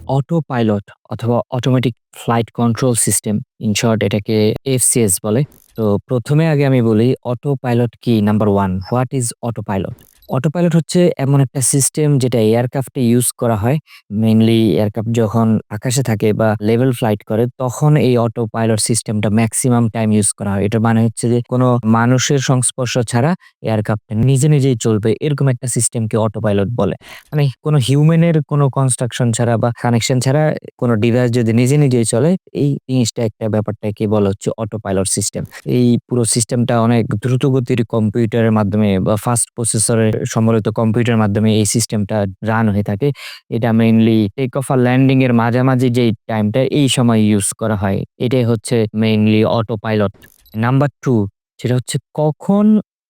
Auto pilot অথবা automatic flight control system, in short এটাকে FCS বলে। তো প্রথমে আগে আমি বলি অটো পাইলট কি। Number one, what is auto pilot? Auto pilot হচ্ছে এমন একটা সিস্টেম যেটা এয়ারক্রাফটে ইউজ করা হয়। মেইনলি এয়ারক্রাফট যখন আকাশে থাকে বা লেভেল ফ্লাইট করে তখন এই অটো পাইলট সিস্টেমটা ম্যাক্সিমাম টাইম ইউজ করা হয়। এটার মানে হচ্ছে যে কোনো মানুষের সংস্পর্শ ছাড়া এয়ারক্রাফট নিজে নিজেই চলবে, এরকম একটা সিস্টেমকে অটো পাইলট বলে। মানে কোনো হিউম্যানের কোনো কনস্ট্রাকশন ছাড়া বা কানেকশন ছাড়া কোনো ডিভাইস যদি নিজে নিজেই চলে, এই জিনিসটা একটা ব্যাপারটাকে বলা হচ্ছে অটো পাইলট সিস্টেম। এই পুরো সিস্টেমটা অনেক দ্রুতগতির কম্পিউটারের মাধ্যমে বা ফাস্ট প্রসেসরের সম্বলিত কম্পিউটারের মাধ্যমে এই সিস্টেমটা রান হয়ে থাকে। এটা মেইনলি টেক অফ আর ল্যান্ডিং এর মাঝামাঝি যেই টাইমটা এই সময় ইউজ করা হয়। এটাই হচ্ছে মেইনলি অটো পাইলট। নাম্বার 2, সেটা হচ্ছে কখন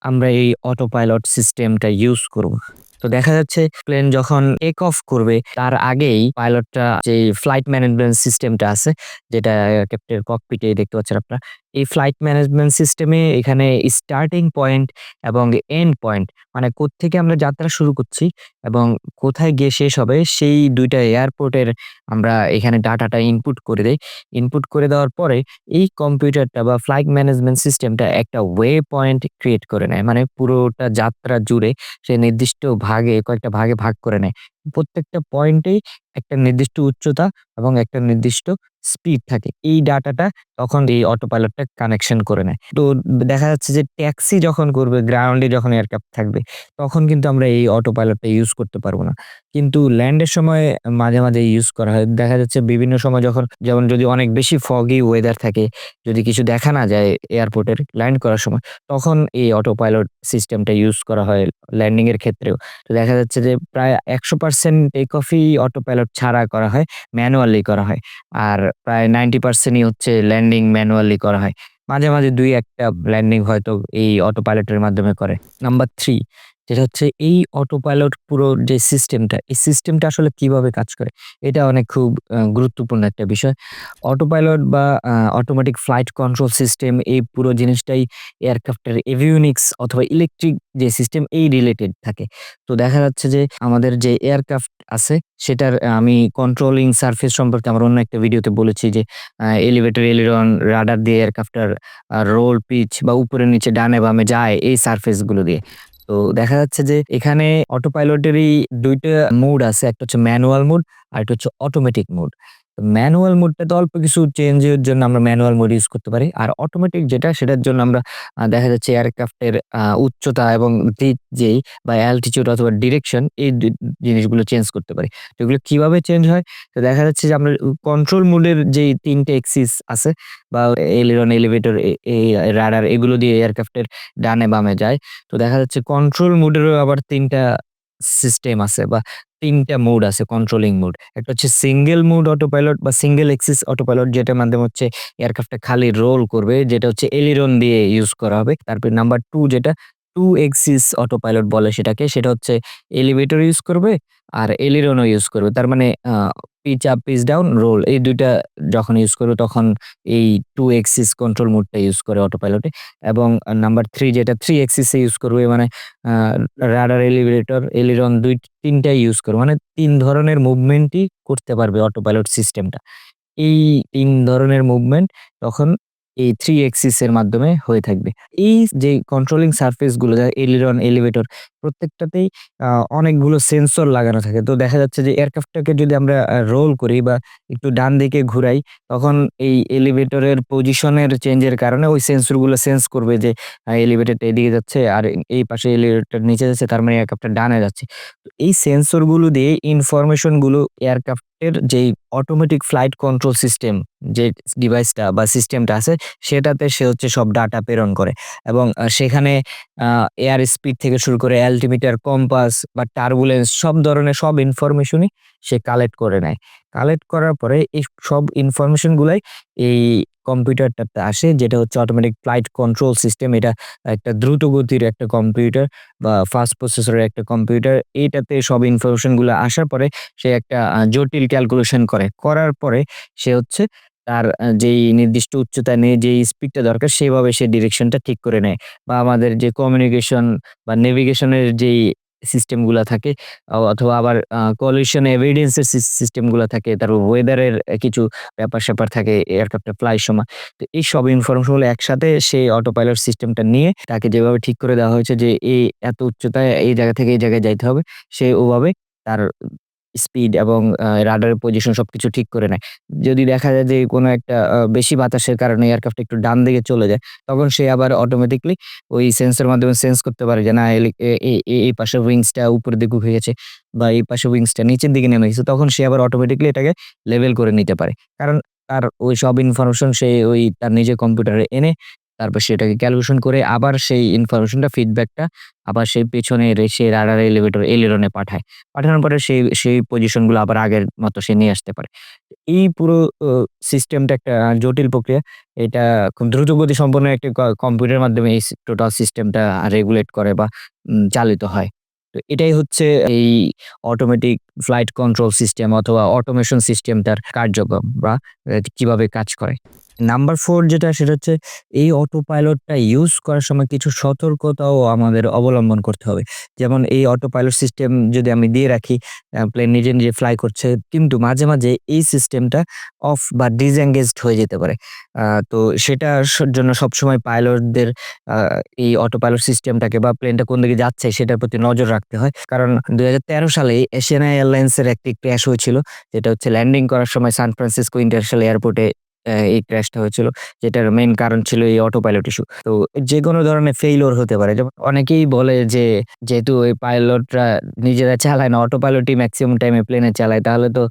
আমরা এই অটো পাইলট সিস্টেমটা ইউজ করব। তো দেখা যাচ্ছে প্লেন যখন টেক অফ করবে তার আগেই পাইলটটা যে ফ্লাইট ম্যানেজমেন্ট সিস্টেমটা আছে, যেটা ক্যাপ্টেনের ককপিটে দেখতে পাচ্ছেন আপনারা। এই ফ্লাইট ম্যানেজমেন্ট সিস্টেমে এখানে স্টার্টিং পয়েন্ট এবং এন্ড পয়েন্ট, মানে কোত্থেকে আমরা যাত্রা শুরু করছি এবং কোথায় গিয়ে শেষ হবে, সেই ২ টা এয়ারপোর্টের আমরা এখানে ডাটাটা ইনপুট করে দেই। ইনপুট করে দেওয়ার পরে এই কম্পিউটারটা বা ফ্লাইট ম্যানেজমেন্ট সিস্টেমটা একটা ওয়ে পয়েন্ট ক্রিয়েট করে নেয়। মানে পুরোটা যাত্রা জুড়ে সে নির্দিষ্ট কয়েকটা ভাগে ভাগ করে নেয়। প্রত্যেকটা পয়েন্টেই একটা নির্দিষ্ট উচ্চতা এবং একটা নির্দিষ্ট স্পিড থাকে। এই ডাটাটা তখন এই অটো পাইলটটা কানেকশন করে নেয়। তো দেখা যাচ্ছে যে ট্যাক্সি যখন করবে, গ্রাউন্ডে যখন এয়ারক্রাফট থাকবে, তখন কিন্তু আমরা এই অটো পাইলটটা ইউজ করতে পারব না। কিন্তু ল্যান্ডের সময় মাঝে, মাঝে ইউজ করা হয়। দেখা যাচ্ছে বিভিন্ন সময় যখন যেমন যদি অনেক বেশি foggy ওয়েদার থাকে, যদি কিছু দেখা না যায় এয়ারপোর্টের ল্যান্ড করার সময়, তখন এই অটো পাইলট সিস্টেমটা ইউজ করা হয় ল্যান্ডিং এর ক্ষেত্রেও। তো দেখা যাচ্ছে যে প্রায় ১০০% টেক অফই অটো পাইলট ছাড়া করা হয়, ম্যানুয়ালি করা হয়। আর প্রায় 90% ই হচ্ছে ল্যান্ডিং ম্যানুয়ালি করা হয়। মাঝে, মাঝে ২-১ টা ল্যান্ডিং হয়তো এই অটো পাইলটের মাধ্যমে করে। নাম্বার ৩, যেটা হচ্ছে এই অটো পাইলট পুরো যে সিস্টেমটা, এই সিস্টেমটা আসলে কিভাবে কাজ করে? এটা অনেক খুব গুরুত্বপূর্ণ একটা বিষয়। অটো পাইলট বা অটোমেটিক ফ্লাইট কন্ট্রোল সিস্টেম, এই পুরো জিনিসটাই এয়ারক্রাফটের এভিওনিক্স অথবা ইলেকট্রিক যে সিস্টেম এই রিলেটেড থাকে। তো দেখা যাচ্ছে যে আমাদের যে এয়ারক্রাফট আছে সেটার আমি কন্ট্রোলিং সারফেস সম্পর্কে আমার অন্য একটা ভিডিওতে বলেছি যে এলিভেটর, এলিরন, রাডার দিয়ে এয়ারক্রাফটের রোল, পিচ বা উপরে নিচে ডানে বামে যায় এই সারফেস গুলো দিয়ে। তো দেখা যাচ্ছে যে এখানে অটো পাইলটেরই ২ টা মুড আছে। একটা হচ্ছে ম্যানুয়াল মুড, আরেকটা হচ্ছে অটোমেটিক মুড। ম্যানুয়াল মুডটাতে অল্প কিছু চেঞ্জের জন্য আমরা ম্যানুয়াল মুড ইউজ করতে পারি। আর অটোমেটিক যেটা সেটার জন্য আমরা দেখা যাচ্ছে এয়ারক্রাফটের উচ্চতা এবং দিক যেই বা অ্যালটিটিউড অথবা ডিরেকশন, এই জিনিসগুলো চেঞ্জ করতে পারি। তো এগুলো কিভাবে চেঞ্জ হয়? তো দেখা যাচ্ছে যে আমরা কন্ট্রোল মুডের যেই ৩ টে এক্সিস আছে বা এলিরন, এলিভেটর, এই রাডার, এগুলো দিয়ে এয়ারক্রাফটের ডানে বামে যায়। তো দেখা যাচ্ছে কন্ট্রোল মুডেরও আবার ৩ টা সিস্টেম আছে বা ৩ টা মুড আছে কন্ট্রোলিং মুড। একটা হচ্ছে সিঙ্গেল মুড অটো পাইলট বা সিঙ্গেল এক্সিস অটো পাইলট, যেটার মাধ্যমে হচ্ছে এয়ারক্রাফটটা খালি রোল করবে, যেটা হচ্ছে এলিরন দিয়ে ইউজ করা হবে। তারপরে নাম্বার ২ যেটা 2 এক্সিস অটো পাইলট বলে সেটাকে, সেটা হচ্ছে এলিভেটর ইউজ করবে আর এলিরনও ইউজ করবে। তার মানে pitch up, pitch down, roll, এই ২ টা যখন ইউজ করবে তখন এই 2 এক্সিস কন্ট্রোল মুডটা ইউজ করে অটো পাইলটে। এবং নাম্বার ৩ যেটা 3 এক্সিস এ ইউজ করবে, মানে আ রাডার, এলিভেটর, এলিরন ৩ টাই ইউজ করবে। মানে ৩ ধরনের মুভমেন্টই করতে পারবে অটো পাইলট সিস্টেমটা। এই ৩ ধরনের মুভমেন্ট তখন এই 3 এক্সিস এর মাধ্যমে হয়ে থাকবে। এই যে কন্ট্রোলিং সারফেস গুলো এলিরন, এলিভেটর, প্রত্যেকটাতেই আ অনেকগুলো সেন্সর লাগানো থাকে। তো দেখা যাচ্ছে যে এয়ারক্রাফটটাকে যদি আমরা রোল করি বা একটু ডান দিকে ঘুরাই, তখন এই এলিভেটরের পজিশনের চেঞ্জের কারণে ওই সেন্সর গুলো সেন্স করবে যে এলিভেটরটা এদিকে যাচ্ছে আর এই পাশে এলিভেটর নিচে যাচ্ছে, তার মানে এয়ারক্রাফটটা ডানে যাচ্ছে। তো এই সেন্সর গুলো দিয়ে ইনফরমেশন গুলো এয়ারক্রাফটের যেই অটোমেটিক ফ্লাইট কন্ট্রোল সিস্টেম, যে ডিভাইসটা বা সিস্টেমটা আছে, সেটাতে সে হচ্ছে সব ডাটা প্রেরণ করে এবং সেখানে আ এয়ার স্পিড থেকে শুরু করে অ্যালটিমিটার, কম্পাস বা টার্বুলেন্স, সব ধরনের সব ইনফরমেশনই সে কালেক্ট করে নেয়। কালেক্ট করার পরে এই সব ইনফরমেশন গুলাই এই কম্পিউটারটাতে আসে, যেটা হচ্ছে অটোমেটিক ফ্লাইট কন্ট্রোল সিস্টেম। এটা একটা দ্রুত গতির একটা কম্পিউটার বা ফাস্ট প্রসেসরের একটা কম্পিউটার। এইটাতে সব ইনফরমেশন গুলো আসার পরে সে একটা জটিল ক্যালকুলেশন করে। করার পরে সে হচ্ছে তার যেই নির্দিষ্ট উচ্চতা নিয়ে যেই স্পিডটা দরকার সেভাবে সে ডিরেকশনটা ঠিক করে নেয়। বা আমাদের যে কমিউনিকেশন বা নেভিগেশনের যেই সিস্টেম গুলা থাকে অথবা আবার কলিশন এভিডেন্স এর সিস্টেম গুলা থাকে। তারপর ওয়েদারের কিছু ব্যাপার-স্যাপার থাকে এয়ারক্রাফটে ফ্লাই সময়। তো এই সব ইনফরমেশন গুলো একসাথে সেই অটো পাইলট সিস্টেমটা নিয়ে তাকে যেভাবে ঠিক করে দেওয়া হয়েছে যে এত উচ্চতায় এই জায়গা থেকে এই জায়গায় যাইতে হবে। সে ওভাবে তার স্পিড এবং রাডারের পজিশন সবকিছু ঠিক করে নেয়। যদি দেখা যায় যে কোনো একটা বেশি বাতাসের কারণে এয়ারক্রাফট একটু ডান দিকে চলে যায়, তখন সে আবার অটোমেটিক্যালি ওই সেন্সর মাধ্যমে সেন্স করতে পারে যে না এই পাশের উইংসটা উপরের দিকে উঠে গেছে বা এই পাশের উইংসটা নিচের দিকে নেমে গেছে। তখন সে আবার অটোমেটিক্যালি এটাকে লেভেল করে নিতে পারে। কারণ তার ওই সব ইনফরমেশন সে ওই তার নিজের কম্পিউটারে এনে তারপর সেটাকে ক্যালকুলেশন করে আবার সেই ইনফরমেশনটা ফিডব্যাকটা আবার সেই পেছনে সে রাডার এলিভেটর এলিরনে পাঠায়। পাঠানোর পরে সেই পজিশন গুলো আবার আগের মতো সে নিয়ে আসতে পারে। এই পুরো ও সিস্টেমটা একটা জটিল প্রক্রিয়া। এটা খুব দ্রুত গতি সম্পন্ন একটি কম্পিউটারের মাধ্যমে এই টোটাল সিস্টেমটা রেগুলেট করে বা চালিত হয়। তো এটাই হচ্ছে এই অটোমেটিক ফ্লাইট কন্ট্রোল সিস্টেম অথবা অটোমেশন সিস্টেমটার কার্যক্রম বা কিভাবে কাজ করে। নাম্বার 4 যেটা সেটা হচ্ছে এই অটো পাইলটটা ইউজ করার সময় কিছু সতর্কতাও আমাদের অবলম্বন করতে হবে। যেমন এই অটো পাইলট সিস্টেম যদি আমি দিয়ে রাখি, প্লেন নিজে ফ্লাই করছে। কিন্তু মাঝে মাঝে এই সিস্টেমটা অফ বা ডিসএনগেজড হয়ে যেতে পারে। আ তো সেটা জন্য সবসময় পাইলটদের আ এই অটো পাইলট সিস্টেমটাকে বা প্লেনটা কোন দিকে যাচ্ছে সেটার প্রতি নজর রাখতে হয়। কারণ ২০১৩ সালে এশিয়ান এয়ারলাইন্স এর একটি ক্র্যাশ হয়েছিল। যেটা হচ্ছে ল্যান্ডিং করার সময় সান ফ্রান্সিসকো ইন্টারন্যাশনাল এয়ারপোর্টে এই ক্র্যাশটা হয়েছিল। যেটার মেইন কারণ ছিল এই অটো পাইলট ইস্যু। তো যেকোনো ধরনের ফেইলিউর হতে পারে। যেমন অনেকেই বলে যে যেহেতু ওই পাইলটরা নিজেরা চালায় না, অটো পাইলটই মেক্সিমাম টাইমে প্লেনে চালায়। তাহলে তো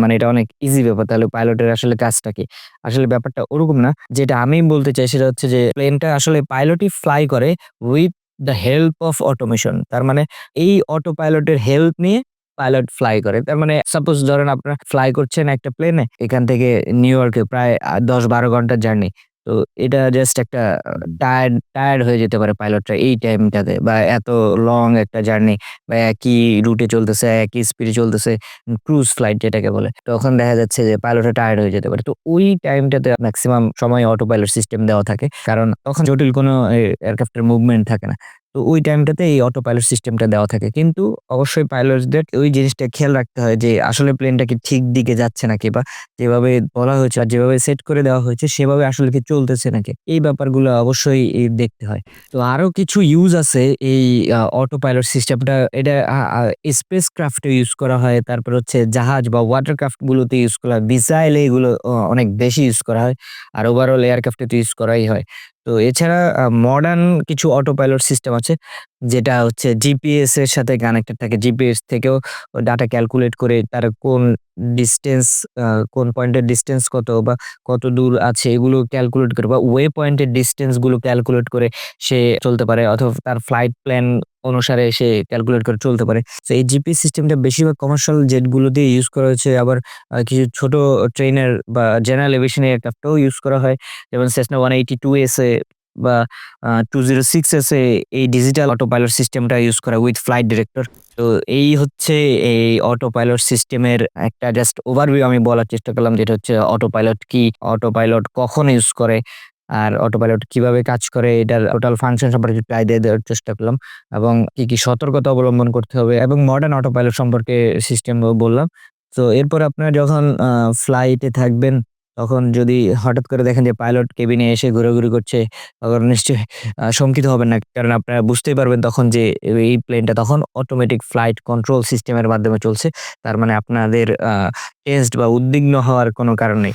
মানে এটা অনেক ইজি ব্যাপার। তাহলে পাইলটের আসলে কাজটা কি? আসলে ব্যাপারটা ওরকম না। যেটা আমি বলতে চাই সেটা হচ্ছে যে প্লেনটা আসলে পাইলটই ফ্লাই করে with the help of automation. তার মানে এই অটো পাইলটের হেল্প নিয়ে পাইলট ফ্লাই করে। তার মানে সাপোজ ধরেন আপনারা ফ্লাই করছেন একটা প্লেনে এখান থেকে নিউ ইয়র্কে প্রায় ১০-১২ ঘন্টার জার্নি। তো এটা জাস্ট একটা টায়ার্ড হয়ে যেতে পারে পাইলটরা এই টাইমটাতে বা এত লং একটা জার্নি বা একই রুটে চলতেছে, একই স্পিডে চলতেছে, ক্রুজ ফ্লাইট যেটাকে বলে। তখন দেখা যাচ্ছে যে পাইলটরা টায়ার্ড হয়ে যেতে পারে। তো ওই টাইমটাতে মেক্সিমাম সময় অটো পাইলট সিস্টেম দেওয়া থাকে। কারণ তখন জটিল কোনো এয়ারক্রাফটের মুভমেন্ট থাকে না। তো ওই টাইমটাতে এই অটো পাইলট সিস্টেমটা দেওয়া থাকে। কিন্তু অবশ্যই পাইলটসদের ওই জিনিসটা খেয়াল রাখতে হয় যে আসলে প্লেনটা কি ঠিক দিকে যাচ্ছে নাকি বা যেভাবে বলা হয়েছে আর যেভাবে সেট করে দেওয়া হয়েছে সেভাবে আসলে কি চলতেছে নাকি? এই ব্যাপারগুলো অবশ্যই দেখতে হয়। তো আরো কিছু ইউজ আছে এই অটো পাইলট সিস্টেমটা। এটা আ আ স্পেস ক্রাফট এ ইউজ করা হয়। তারপর হচ্ছে জাহাজ বা ওয়াটার ক্রাফট গুলোতে ইউজ করা হয়। মিসাইল এগুলো অনেক বেশি ইউজ করা হয়। আর ওভারঅল এয়ারক্রাফট এ তো ইউজ করাই হয়। তো এছাড়া মডার্ন কিছু অটো পাইলট সিস্টেম আছে। যেটা হচ্ছে জিপিএস এর সাথে কানেক্টেড থাকে। জিপিএস থেকেও ডাটা ক্যালকুলেট করে তার কোন ডিসট্যান্স আ কোন পয়েন্টের ডিসট্যান্স কত বা কত দূর আছে এগুলো ক্যালকুলেট করে বা ওয়ে পয়েন্টের ডিসট্যান্স গুলো ক্যালকুলেট করে সে চলতে পারে অথবা তার ফ্লাইট প্ল্যান অনুসারে সে ক্যালকুলেট করে চলতে পারে। সো এই জিপিএস সিস্টেমটা বেশিরভাগ কমার্শিয়াল জেট গুলোতে ইউজ করা হয়েছে। আবার কিছু ছোট ট্রেনের বা জেনারেল এভিয়েশন এয়ারক্রাফটেও ইউজ করা হয়। যেমন সেসনা 182 এস এ বা 206 এস এ এই ডিজিটাল অটো পাইলট সিস্টেমটা ইউজ করা উইথ ফ্লাইট ডিরেক্টর। তো এই হচ্ছে এই অটো পাইলট সিস্টেমের একটা জাস্ট ওভারভিউ আমি বলার চেষ্টা করলাম যেটা হচ্ছে অটো পাইলট কি, অটো পাইলট কখন ইউজ করে, আর অটো পাইলট কিভাবে কাজ করে এটার টোটাল ফাংশন সম্পর্কে একটু আইডিয়া দেওয়ার চেষ্টা করলাম এবং কি সতর্কতা অবলম্বন করতে হবে এবং মডার্ন অটো পাইলট সম্পর্কে সিস্টেম বললাম। তো এরপর আপনারা যখন ফ্লাইটে থাকবেন তখন যদি হঠাৎ করে দেখেন যে পাইলট কেবিনে এসে ঘোরাঘুরি করছে, তখন নিশ্চয়ই শঙ্কিত হবেন না। কারণ আপনারা বুঝতেই পারবেন তখন যে এই প্লেনটা তখন অটোমেটিক ফ্লাইট কন্ট্রোল সিস্টেমের মাধ্যমে চলছে। তার মানে আপনাদের টেনসড বা উদ্বিগ্ন হওয়ার কোনো কারণ নেই।